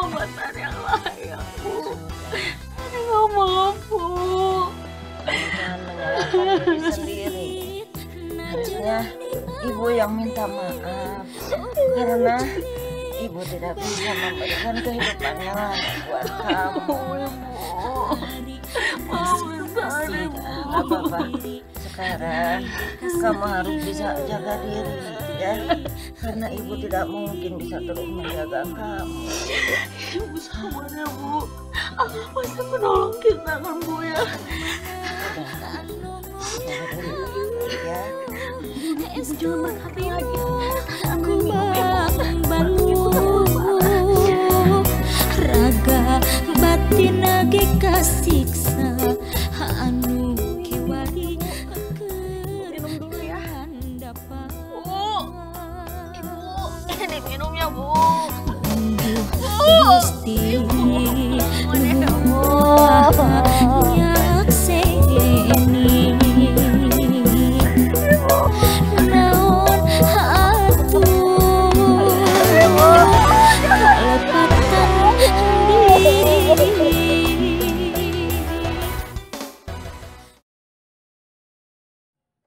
pengobatan yang layak, Bu. Nenek nggak mampu. Jangan menyalahkan diri sendiri. Harusnya ibu yang minta maaf karena ibu tidak bisa memberikan kehidupan yang layak buat kamu. Maafin Sari, Bu. Gak apa-apa. Sekarang kamu harus bisa jaga diri ya, karena ibu tidak mungkin bisa terus menjaga kamu. Ibu sabar ya, Bu. Aku pasti menolong kita kan, Bu ya. Ya. Ibu jangan berkata lagi. Aku bangun raga batin lagi kasiksa anu kiwari Minum dulu ya. dapat Ibu, ini minumnya, Bu. Gusti nyakseni naon atuh kalepatan diri.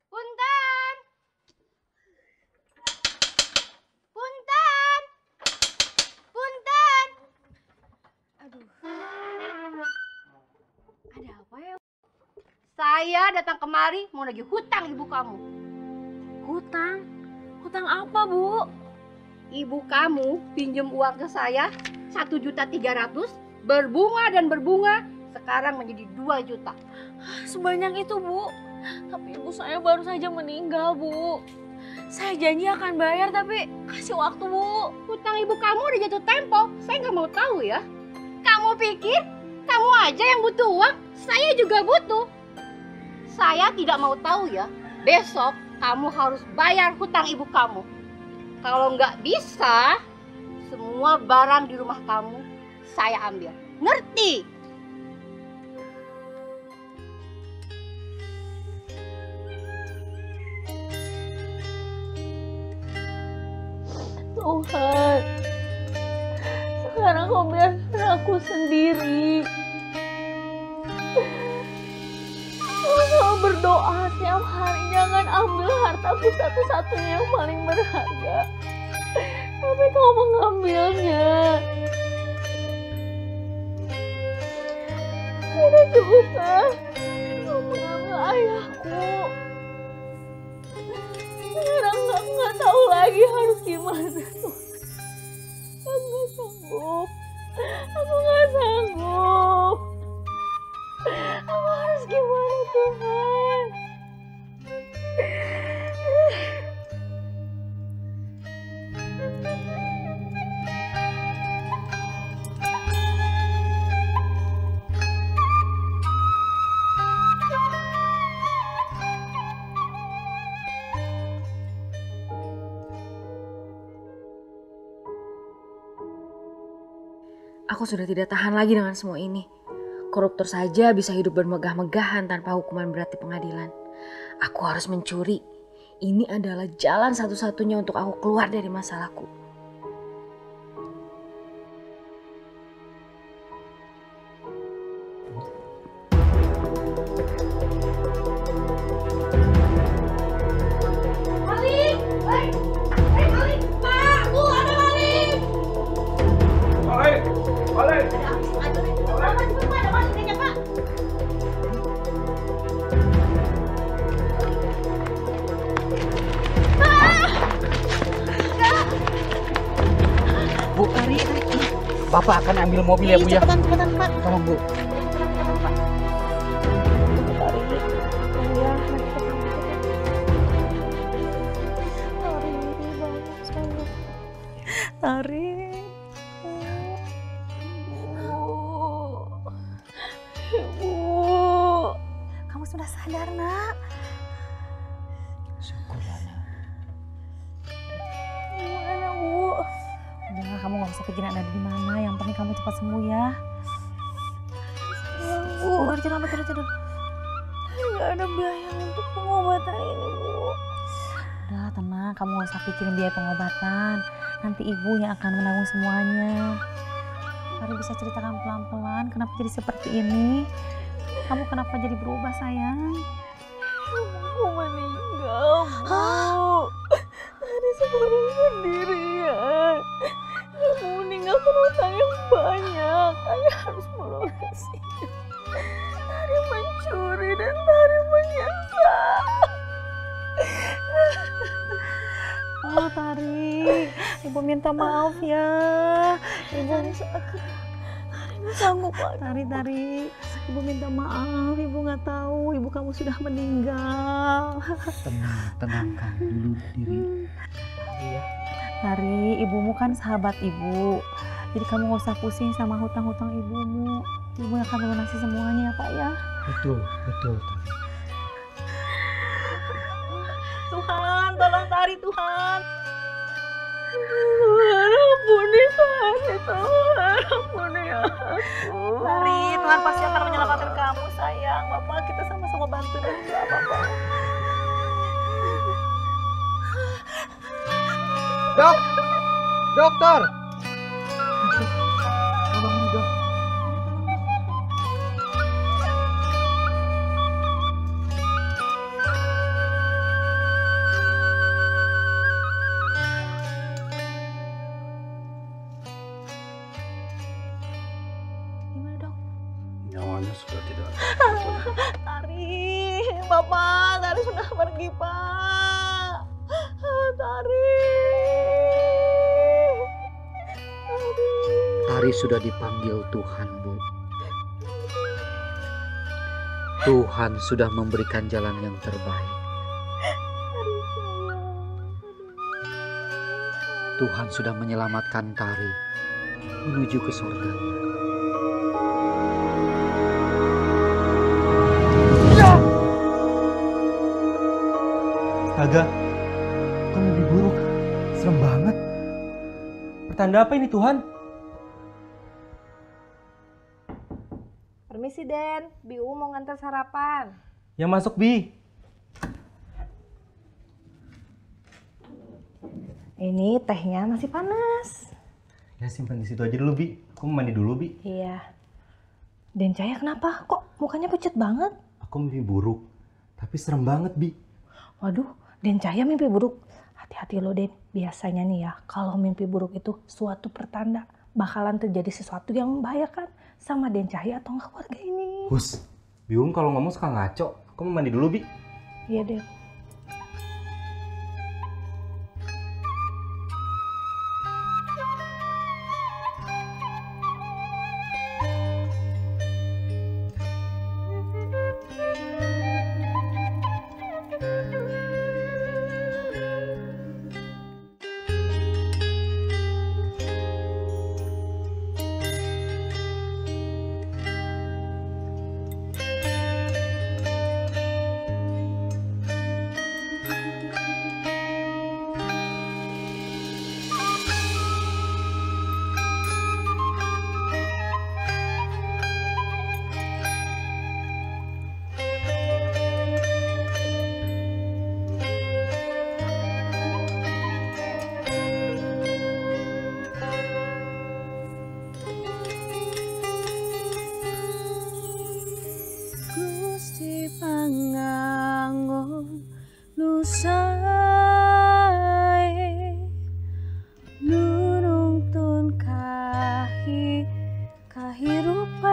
Punten! Punten! Punten! Aduh. Ada apa ya? Saya datang kemari mau nagih hutang ibu kamu. Hutang? Hutang apa, Bu? Ibu kamu pinjam uang ke saya 1.300.000 berbunga dan berbunga sekarang menjadi 2 juta. Sebanyak itu, Bu. Tapi ibu saya baru saja meninggal, Bu. Saya janji akan bayar, tapi kasih waktu, Bu. Hutang ibu kamu udah jatuh tempo. Saya nggak mau tahu ya. Kamu pikir kamu aja yang butuh uang? Saya juga butuh. Saya tidak mau tahu ya. Besok kamu harus bayar hutang ibu kamu. Kalau nggak bisa, semua barang di rumah kamu saya ambil. Ngerti? Tuhan, sekarang kau biarkan aku sendiri. Aku selalu berdoa tiap hari, jangan ambil hartaku satu-satunya yang paling berharga. Tapi kau mengambilnya. Tidak juga, kau mengambil ayahku. Sekarang aku nggak tahu lagi harus gimana, Tuhan. Aku nggak sanggup. Aku nggak sanggup. Aku harus gimana, Tuhan? Aku sudah tidak tahan lagi dengan semua ini. Koruptor saja bisa hidup bermegah-megahan tanpa hukuman berat di pengadilan. Aku harus mencuri. Ini adalah jalan satu-satunya untuk aku keluar dari masalahku. Maling! Maling! Pak! Bu, ada maling! Maling! Maling! Ada maling kayaknya, Pak. Bu, tarik. Bapak akan ambil mobil ya, Bu ya. Cepetan, Pak. Tolong, Bu. Tarik. Ibu. Kamu sudah sadar, Nak? Syukurlah, Nak. Gimana, Bu? Udah, kamu gak usah pikirin ada di mana. Yang penting kamu cepat sembuh ya. Bu, Udah tidur. nggak ada biaya untuk pengobatan ini, Bu. Udah tenang, kamu gak usah pikirin biaya pengobatan. Nanti ibu yang akan menanggung semuanya. Tari bisa ceritakan pelan-pelan kenapa jadi seperti ini? Kamu kenapa jadi berubah sayang? Aku meninggal, Bu. Tadi sekarang sendirian. Aku meninggalkan utang yang banyak. Tadi harus melunasi. Tadi mencuri dan Tadi menyesal. Oh Tari, Ibu minta maaf ya. Ibu Tari sanggup lagi. Tari, Ibu minta maaf. Ibu nggak tahu, Ibu kamu sudah meninggal. Tenangkan dulu diri. Tari, ibumu kan sahabat ibu. Jadi kamu nggak usah pusing sama hutang-hutang ibumu. Ibu akan melunasi semuanya ya Pak ya. Betul. Tuhan, tolong Tari Tuhan. Tuhan ampuni Tari. Tuhan ampuni aku. Tari, Tuhan pasti akan menyelamatkan kamu sayang. Bapak, kita sama-sama bantu juga Bapak. Dokter. Tolong nih dok. Gimana dok? Nyawanya sudah tidak. Tari, Bapak, Tari sudah pergi Pak. Tari. Tari sudah dipanggil Tuhan, Bu. Tuhan sudah memberikan jalan yang terbaik. Tuhan sudah menyelamatkan Tari menuju ke surganya. Astaga, bukan lebih buruk. Serem banget. Pertanda apa ini Tuhan? Permisi Den, Biu mau ngantar sarapan. Yang masuk Bi. Ini tehnya masih panas. Ya simpan di situ aja dulu Bi. Aku mau mandi dulu Bi. Iya. Den Cahaya kenapa? Kok mukanya pucat banget? Aku mimpi buruk. Tapi serem banget Bi. Waduh, Den Cahaya mimpi buruk. Hati-hati lo Den. Biasanya nih ya, kalau mimpi buruk itu suatu pertanda bakalan terjadi sesuatu yang membahayakan sama Den Cahaya atau enggak keluarga ini. Hus, Biung kalau ngomong suka ngaco. Aku mau mandi dulu Bi. Iya Den. Gusti pangangon nusae nunungtun kahirupan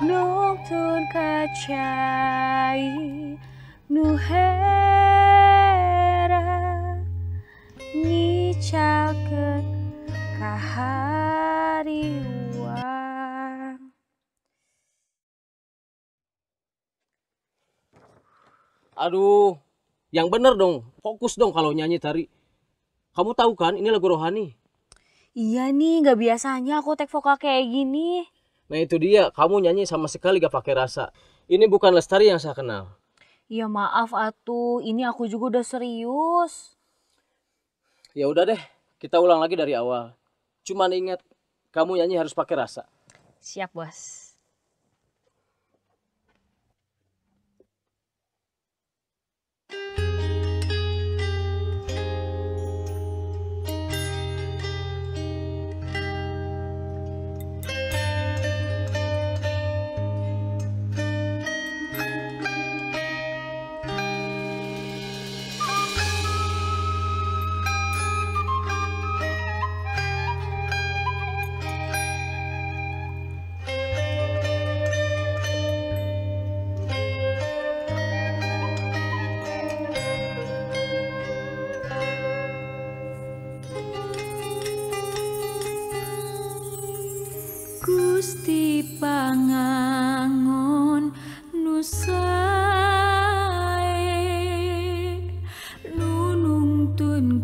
nungtun kacai nuhera ngicakeun kahariwan. Aduh, yang bener dong, fokus dong kalau nyanyi Tari. Kamu tahu kan ini lagu rohani. Iya nih, gak biasanya aku take vokal kayak gini. Nah itu dia, kamu nyanyi sama sekali gak pakai rasa. Ini bukan Lestari yang saya kenal. Ya maaf atuh, ini aku juga udah serius. Ya udah deh, kita ulang lagi dari awal. Cuman ingat, kamu nyanyi harus pakai rasa. Siap bos.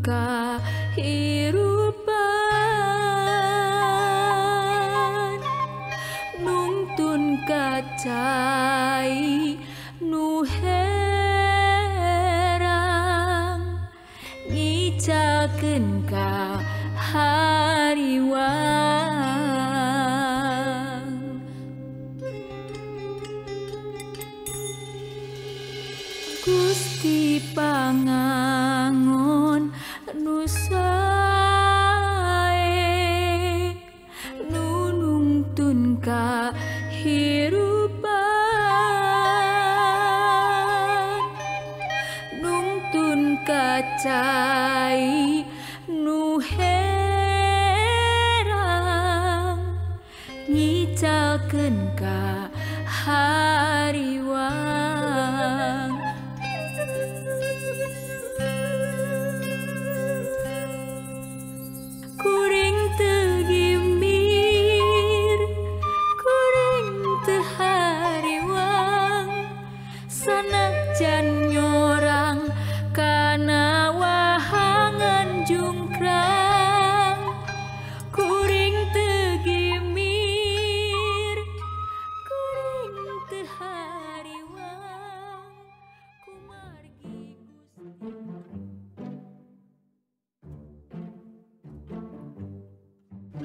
kahirupan nungtun kacai nu herang ngicakeun ka hariwang Gusti pangangon nu sae nu nungtun kahirupan nungtun kacai nu herang ngicakeun ka hariwang kuring teu gimir kuring teu hariwang sanajan nyorang kana wahangan jungkrang kuring teu gimir kuring teu hariwang kumargi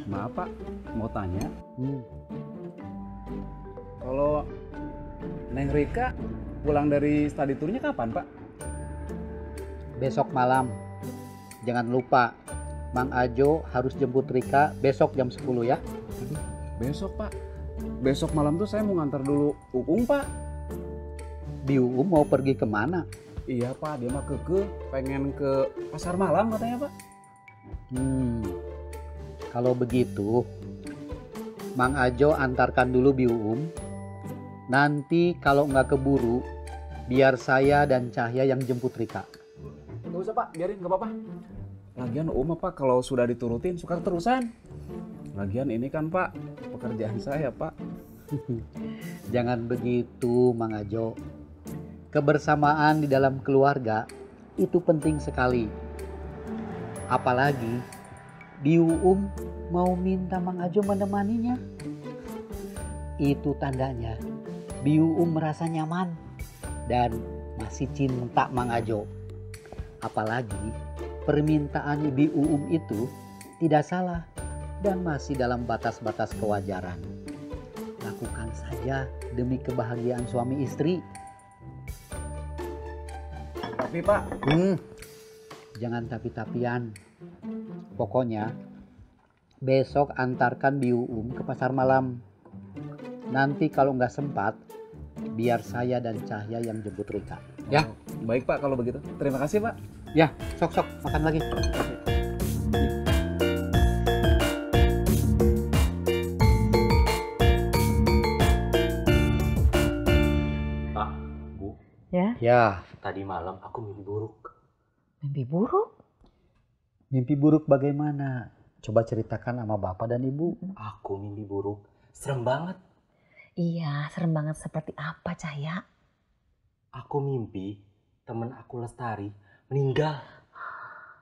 Maaf Pak, mau tanya. Kalau Neng Rika pulang dari study tournya kapan Pak? Besok malam. Jangan lupa, Mang Ajo harus jemput Rika besok jam 10 ya. Besok Pak. Besok malam tuh saya mau ngantar dulu Uung Pak. Biuum mau pergi kemana? Iya Pak, dia mah pengen ke pasar malam katanya Pak. Kalau begitu, Mang Ajo antarkan dulu Biuum. Nanti kalau nggak keburu, biar saya dan Cahya yang jemput Rika. Nggak usah Pak, biarin nggak apa-apa. Lagian Pak kalau sudah diturutin suka terusan. Lagian ini kan Pak pekerjaan saya Pak. Jangan begitu Mang Ajo. Kebersamaan di dalam keluarga itu penting sekali. Apalagi Biuum mau minta Mang Ajo menemaninya. Itu tandanya Biuum merasa nyaman dan masih cinta Mang Ajo. Apalagi permintaan Biuum itu tidak salah dan masih dalam batas-batas kewajaran. Lakukan saja demi kebahagiaan suami istri. Tapi Pak, jangan tapi-tapian. Pokoknya besok antarkan Biuum ke pasar malam. Nanti kalau nggak sempat, biar saya dan Cahya yang jemput Rika. Ya, baik Pak kalau begitu. Terima kasih Pak. Ya, sok-sok makan lagi. Pak, Bu. Ya? Ya. Tadi malam aku mimpi buruk. Mimpi buruk? Mimpi buruk bagaimana? Coba ceritakan sama Bapak dan Ibu. Aku mimpi buruk. Serem banget. Iya, serem banget. Seperti apa, Cahya? Aku mimpi temen aku Lestari meninggal.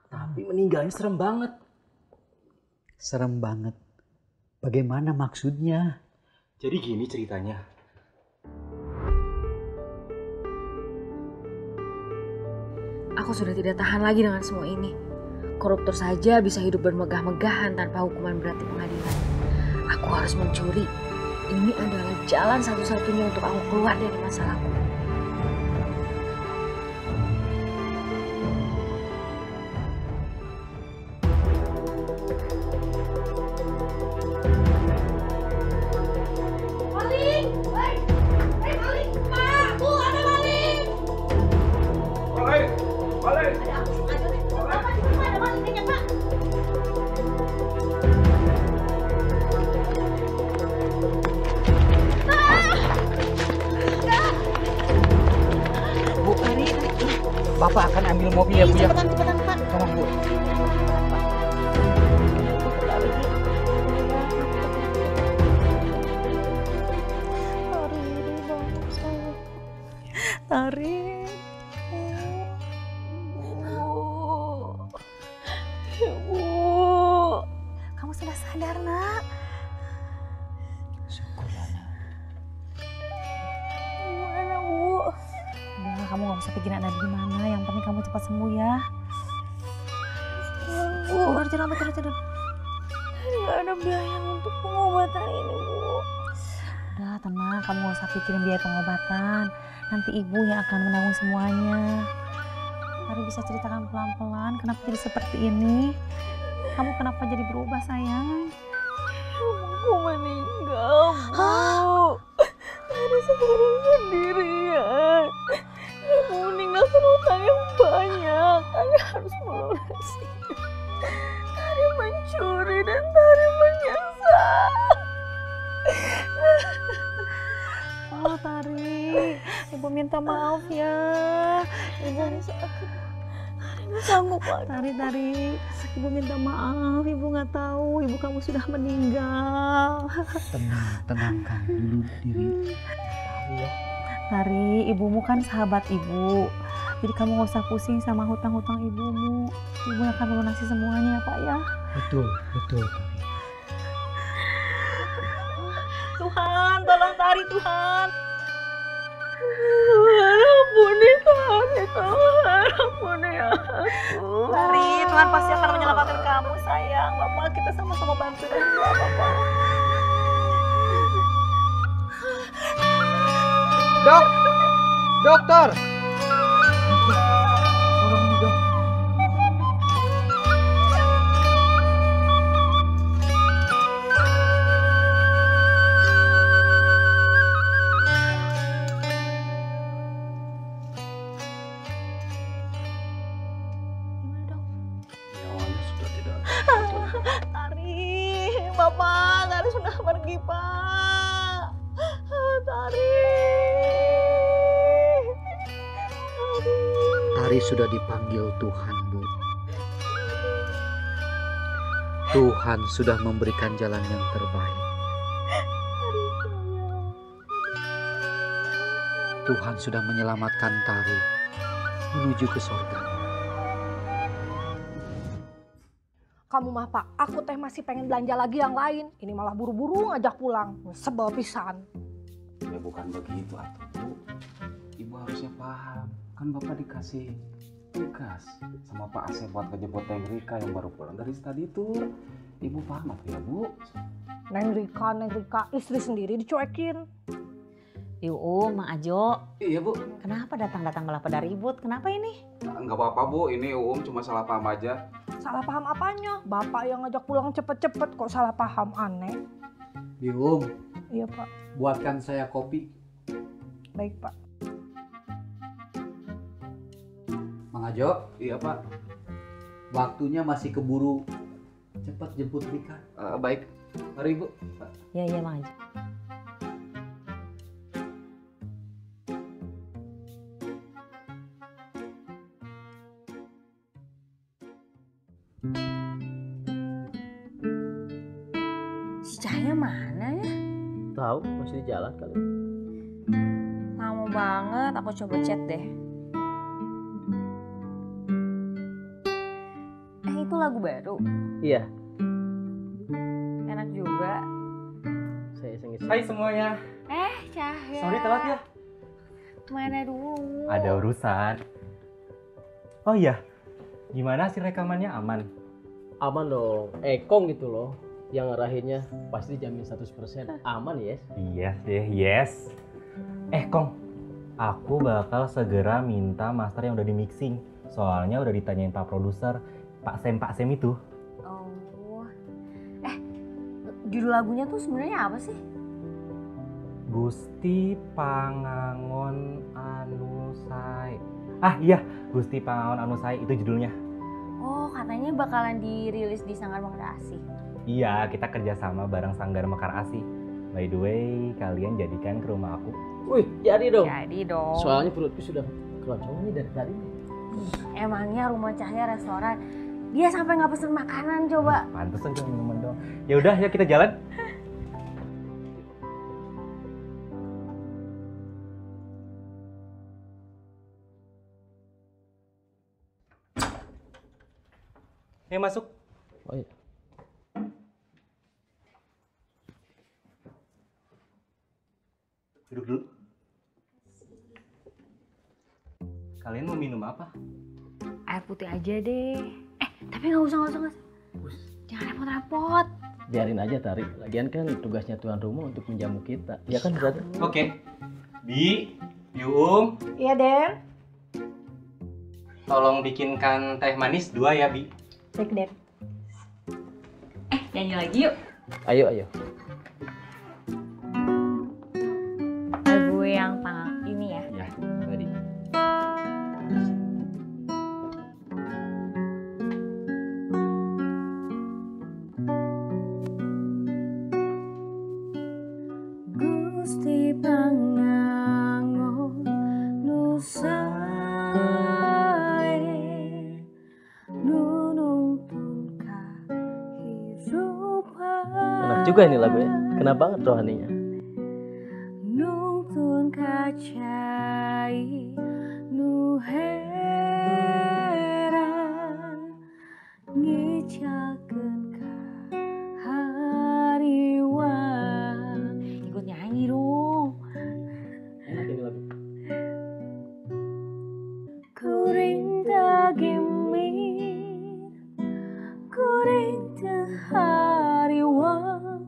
Tapi meninggalnya serem banget. Serem banget. Bagaimana maksudnya? Jadi gini ceritanya. Aku sudah tidak tahan lagi dengan semua ini. Koruptor saja bisa hidup bermegah-megahan tanpa hukuman berat di pengadilan. Aku harus mencuri. Ini adalah jalan satu-satunya untuk aku keluar dari masalahku. Maling! Maling! Pak! Bu, ada maling! Maling! Maling! Ada aku sengaja nih. Bapak di rumah ada maling kayaknya, Pak. Bu, Bapak akan ambil mobil ya Bu ya. Cepetan, Pak. Tolong Bu. Tarik. kamu nggak usah pikirin ada di mana. Yang penting kamu cepat sembuh ya. Udah tidur. Nggak ada biaya untuk pengobatan ini, Bu. Udah tenang, kamu nggak usah pikirin biaya pengobatan. Nanti ibu yang akan menanggung semuanya. Tari bisa ceritakan pelan-pelan kenapa jadi seperti ini? Kamu kenapa jadi berubah sayang? Ibuku meninggal, Bu. Tari sekarang sendirian. Ibu meninggalkan utang yang banyak. Tari harus melunasi. Tari mencuri dan Tari menyesal. Oh Tari, ibu minta maaf ya. Ibu nggak sanggup lagi. Tari, ibu minta maaf. Ibu nggak tahu ibu kamu sudah meninggal. Tenangkan dulu diri. Tari, ibumu kan sahabat ibu. Jadi kamu nggak usah pusing sama hutang-hutang ibumu. Ibu akan melunasi semuanya ya Pak ya. Betul Tari. Tuhan, tolong Tari Tuhan. Ampuni Tari, Tuhan. Ampuni aku. Tari, Tuhan pasti akan menyelamatkan kamu sayang. Bapak, kita sama-sama bantu ya Bapak. Dokter. Tari sudah pergi Pak. Tari sudah dipanggil Tuhan, Bu. Tuhan sudah memberikan jalan yang terbaik. Tuhan sudah menyelamatkan Tari menuju ke surga. Kamu mah Pak, aku teh masih pengen belanja lagi yang lain. Ini malah buru-buru ngajak pulang. Sebel pisan. Ya bukan begitu atuh, Bu. Ibu harusnya paham. Kan Bapak dikasih tugas sama Pak Asep buat ngejemput Neng Rika yang baru pulang dari study tour. Ibu paham atuh ya, Bu? Neng Rika, istri sendiri dicuekin. Mang Ajo. Iya, Bu. Kenapa datang-datang malah pada ribut? Kenapa ini? Enggak apa-apa, Bu. Ini cuma salah paham aja. Salah paham apanya? Bapak yang ngajak pulang cepet-cepet kok salah paham, aneh. Iya Pak. Buatkan saya kopi. Baik Pak. Mang Ajo. Iya, Pak. Waktunya masih keburu. Cepat jemput Rika. Baik. Mari, Bu. Iya Mang Ajo. Si Cahaya mana ya? Tahu, masih di jalan kali. Lama banget, aku coba chat deh. Itu lagu baru? Iya. Enak juga. Saya iseng-iseng. Hai semuanya. Cahaya. Sorry telat ya. Mana dulu? Ada urusan. Oh iya, gimana sih rekamannya, aman? Aman dong. Ekong gitu loh. Yang ngarahinnya pasti jamin 100% aman, yes? Iya deh, yes. Kong, aku bakal segera minta master yang udah di mixing. Soalnya udah ditanyain Pak Produser, Pak Sem itu. Oh. Judul lagunya tuh sebenarnya apa sih? Gusti Pangangon Anusai. Ah iya, Gusti Pangangon Anusai itu judulnya. Oh, katanya bakalan dirilis di Sanggar Mekar Asih. Iya, kita kerjasama bareng Sanggar Mekar Asih. By the way, kalian jadikan ke rumah aku. Wih, jadi dong. Jadi dong. Soalnya perutku sudah keloncongan nih dari tadi. Emangnya Rumah Cahaya restoran, dia sampai nggak pesen makanan coba. Pantesan cuma minuman doang. Ya udah, ya kita jalan. Ayo masuk. Oh iya. Duduk dulu. Kalian mau minum apa? Air putih aja deh. Tapi nggak usah. Jangan repot-repot. Biarin aja Tari. Lagian kan tugasnya tuan rumah untuk menjamu kita. Ya kan brother? Oke. Bi, Yum, Iya, Den. tolong bikinkan teh manis 2 ya, Bi. Baik, Den. Nyanyi lagi yuk. Ayo. Lagu yang ini ya. Ya, tadi. Gusti pangangon nusae nununtun kahirupan. Enak juga ini lagu ya. Kena banget rohaninya. Nuntun kacai nu heran ngicakeun ka hariwan. Ikut nyanyi dong. Enak ini lagu. Kuring dagimir kuring teu hariwan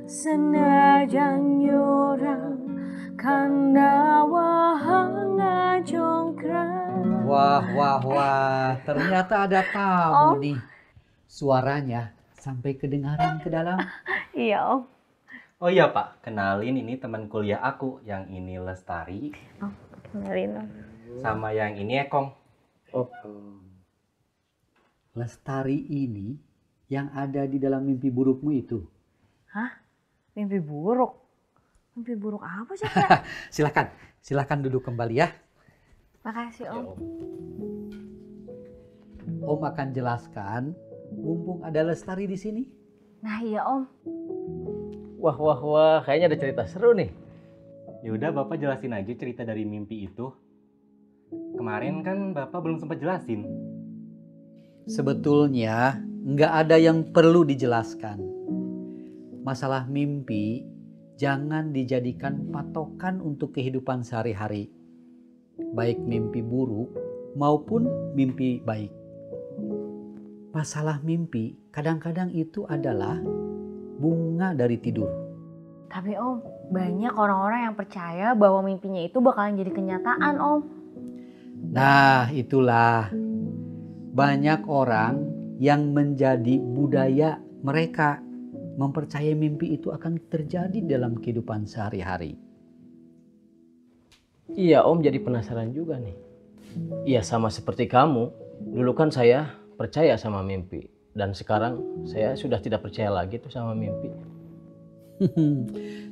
senajan yorang kana wahanga jonggrang. Wah, ternyata ada tamu nih. Suaranya sampai kedengaran ke dalam. Iya Om. Oh iya Pak, kenalin ini teman kuliah aku. Yang ini Lestari, Kenalin Om. sama yang ini Ekong. Oh. Lestari ini yang ada di dalam mimpi burukmu itu. Hah? Mimpi buruk? Mimpi buruk apa sih Kak? Silakan duduk kembali ya. Makasih Om. Om akan jelaskan, mumpung ada Lestari di sini. Nah iya Om. Wah, kayaknya ada cerita seru nih. Yaudah Bapak jelasin aja cerita dari mimpi itu. Kemarin kan Bapak belum sempat jelasin. Sebetulnya nggak ada yang perlu dijelaskan. Masalah mimpi jangan dijadikan patokan untuk kehidupan sehari-hari. Baik mimpi buruk maupun mimpi baik. Masalah mimpi kadang-kadang itu adalah bunga dari tidur. Tapi Om, banyak orang-orang yang percaya bahwa mimpinya itu bakalan jadi kenyataan Om. Nah, itulah. Banyak orang yang menjadi budaya mereka mempercayai mimpi itu akan terjadi dalam kehidupan sehari-hari. Iya Om, jadi penasaran juga nih. Iya, sama seperti kamu. Dulu kan saya percaya sama mimpi. Dan sekarang saya sudah tidak percaya lagi tuh sama mimpi.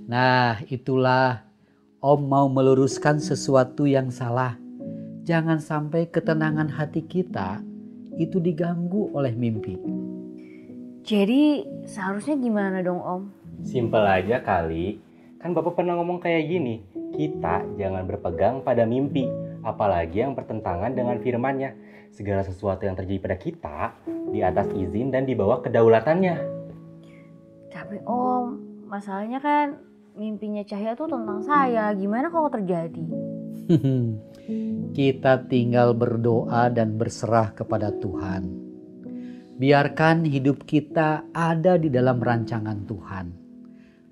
Nah, itulah Om mau meluruskan sesuatu yang salah. Jangan sampai ketenangan hati kita itu diganggu oleh mimpi. Jadi seharusnya gimana dong Om? Simpel aja kali. Kan Bapak pernah ngomong kayak gini. Kita jangan berpegang pada mimpi. Apalagi yang bertentangan dengan firman-Nya. Segala sesuatu yang terjadi pada kita di atas izin dan di bawah kedaulatannya. Tapi Om, masalahnya kan mimpinya Cahya tuh tentang saya. Gimana kalau terjadi? Kita tinggal berdoa dan berserah kepada Tuhan. Biarkan hidup kita ada di dalam rancangan Tuhan.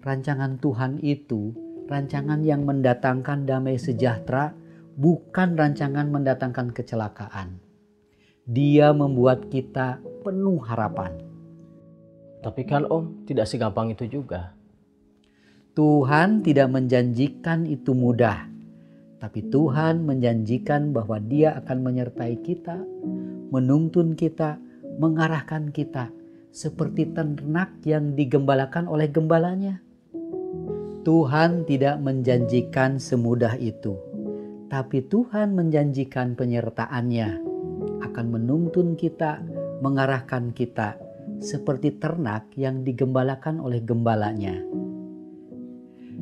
Rancangan Tuhan itu rancangan yang mendatangkan damai sejahtera, bukan rancangan mendatangkan kecelakaan. Dia membuat kita penuh harapan. Tapi kan Om, tidak segampang itu juga. Tuhan tidak menjanjikan itu mudah. Tapi Tuhan menjanjikan bahwa Dia akan menyertai kita, menuntun kita, mengarahkan kita seperti ternak yang digembalakan oleh gembalanya. Tuhan tidak menjanjikan semudah itu, tapi Tuhan menjanjikan penyertaan-Nya akan menuntun kita, mengarahkan kita seperti ternak yang digembalakan oleh gembalanya.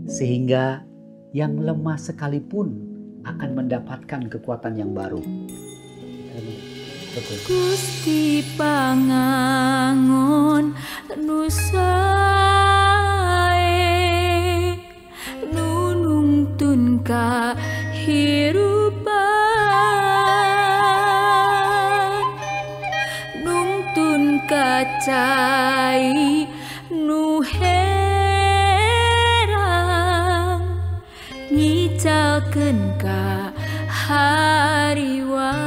Sehingga yang lemah sekalipun akan mendapatkan kekuatan yang baru. Gusti pangangon nusae nunungtun kahirupan cai nu herang ngicalkeun ka hariwang